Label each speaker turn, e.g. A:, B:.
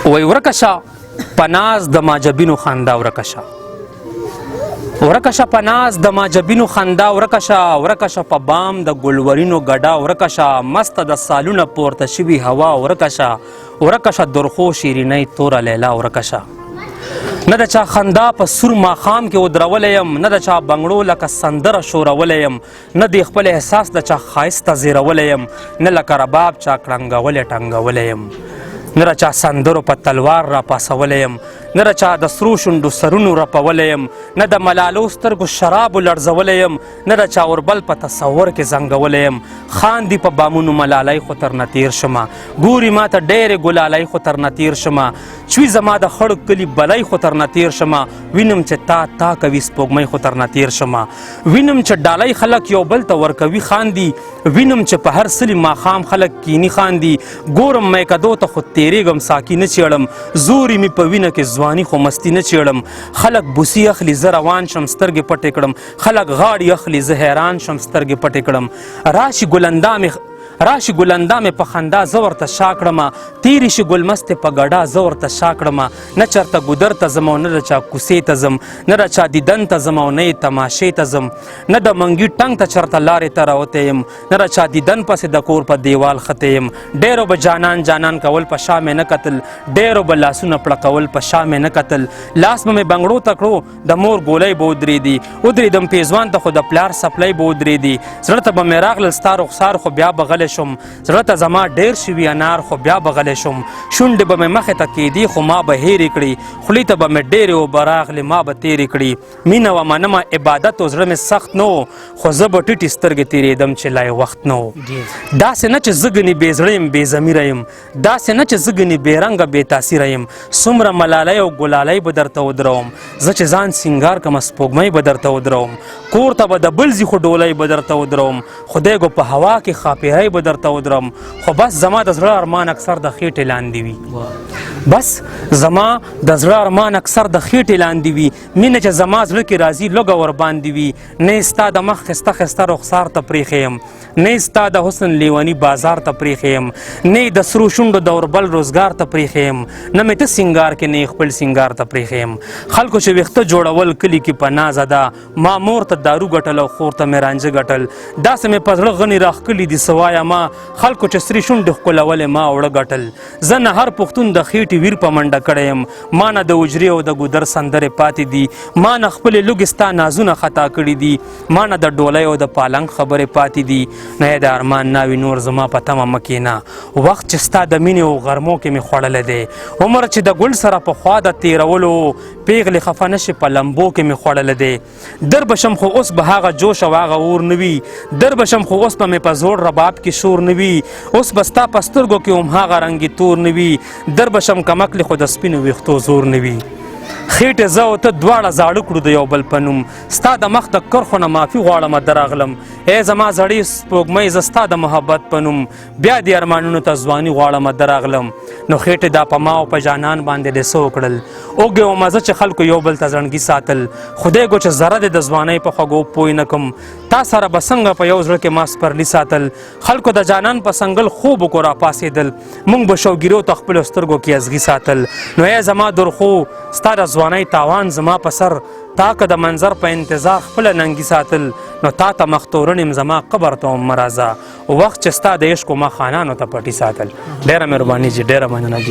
A: وی ورکشه په ناز د ماجبینو خندا ورکشه ورکشه په ناز د ماجبینو خندا ورکشه په بام د ګلورینو ګډا ورکشه مسته د سالونه پورته شوي هوا ورکشه درخو شیرینۍ توره لیلا ورکشه نه د چا خندا په سور ماښام کې ودرولی یم نه د چا بنګړو لکه سندره شورولی یم نه د خپل احساس د چا ښایسته زیرولی یم نه لکه رباب چا کړنګولی ټنګولی یم نه د چا سندرو په تلوار را پاسولی یم نه د چا د سرو شونډو سرونو رپولی یم نه د ملالو سترګو شرابو لړزولی یم نه د چا اوربل په تصور کې زنګولی یم خاندي په بامونو ملالۍ خو ترنه تیر شمه ګوري ما ته ډېرې ګلالۍ خو ترنه تیر شمه چوي زما د خړ کلي بلۍ خو ترنه تیر شمه وینم چې تا کوي سپوږمۍ خو ترنه تیر شمه وینم چې ډالۍ خلک یو بل ته ورکوي خاندي وینم چې په هر څلي ماښام خلک کینی خاندي ګورم میکدو ته خو تیریږم ساقي نه چیړم زوري مې په وینه کې ځواني خو مستی نه چیړم خلک بوسي اخلي زه روان شم سترګې پټې کړم خلک غاړې اخلي زه حیران شم سترګې پټې کړم راشي ګلندا مې په خندا زه ورته شا کړمه تیرې شي ګلمستې په ګډا زه ورته شا کړمه نه چېرته ګودر ته ځم او نه د چا کوڅې ته ځم نه د چا دیدن ته ځم او نه یې تماشې ته ځم نه د منګي ټنګ ته چېرته لارې ته راوتی یم نه د چا دیدن پسې د کور په دیوال ختی یم ډېرو به جانان کول په شا مې نه کتل ډېرو به لاسونه پړکول په شا مې نه کتل لاس به مې بنګړو ته کړو د مور ګولۍ به ودرېدم پیزوان ته خو د پلار سپلی به ودرېدي زړه ته به مې راغلل ستا رخسار خو بیا به غلی شم زړه ته زما ډېر شوي انار خو بیا به غلی شم شونډې به مې مخې ته کېدي خو ما به هېرې کړي خولې ته به مې ډېرې اوبه راغلې ما به تېرې کړي مینه وه منمه عبادت و زړه مې سخت نه و خو زه به ټیټې سترګې تېرېدم چې لا یې وخت نه و داسې نه چې زه ګنې بې زړه یم بې ضمیره یم داسې نه چې زه ګنې بې رنګه بې تاثیره یم څومره ملالۍ او ګلالۍ به درته ودروم زه چې ځان سینګار کړمه سپوږمۍ به درته ودروم کور ته به د بل ځي خو ډولۍ به درته ودروم خدای ګو په هوا کې ښاپېرۍ به درته ودرم خو بس زما د زړه ارمان اکثر د خېټې لاندې وي بس زما د زړه ارمان اکثر د خېټې لاندې وي مینه چې زما زړه کې راځي لږه ورباندې وي نه یې ستا د مخ ښایسته ښایسته رخسار ته پرېښی یم نه یې ستا د حسن لیوني بازار ته پرېښی یم نه یې د سرو شونډو د اوربل روزګار ته پرېښی یم نه مې ته سینګار کې نه یې خپل سینګار ته پرېښی یم خلکو چې ویښته جوړول کلي کې په نازه ده ما مور ته دارو ګټل او خور ته مې رانجه ګټل داسې مې په زړه غني راښکلي دي څه وایمه خلکو چې سرې شونډې ښکلولې ما اوړه ګټل زه نه هر پښتون د خېټې ویر په منډه کړی یم ما نه د اجرې او د ګودر سندرې پاتې دي ما نه خپلې لوږې ستا نازونه خطا کړي دي ما نه د ډولۍ او د پالنګ خبرې پاتې دي نه یې د ارمان ناوي نور زما په تمه مه کښېنه وخت چې ستا د مینې او غرمو کې مې خوړلی دی عمر چې د ګل سره پخوا د تېرولو پیغلې خفه نه شي په لمبو کې مې خوړلی دی در به شم خو اوس به هغه جوش او هغه اور نه وي در به شم خو اوس به مې په زوړ رباب کې شور نه وي اوس به ستا په سترګو کې هم هغه رنګې تور نه وي در به شم کمکلې خو د سپینو ویښتو زور نه وي خېټې زه او ته دواړه زاړه کړو د یو بل په نوم ستا د مخ د کرښو نه معافي غواړمه درغلم ای زما زړې سپوږمۍ زه ستا د محبت په نوم بیا دې ارمانونو ته ځواني غواړمه درغلم نو خېټې دا په ما او په جانان باندې دې څه وکړل اوږې او مزه چې خلکو یو بل ته زړګي ساتل خدای ګو چې ذره دې د ځوانۍ په خوږو پوی نه کړم تا سره به څنګه په یو زړه کې ما سپرلي ساتل خلکو د جانان په سنګل خوب وکړو راپاڅېدل موږ به شوګیرو ته خپلو سترګو کې ازغي ساتل نو ای زما درخو ستا د ځوانۍ تاوان زما په سر تا که د منظر په انتظار خپله ننګي ساتل نو تا ته مختورن یم زما قبر ته هم مه راځه وخت چې ستا د عشقو ما خانانو ته پټي ساتل ډېره مهرباني جي ډېره مننه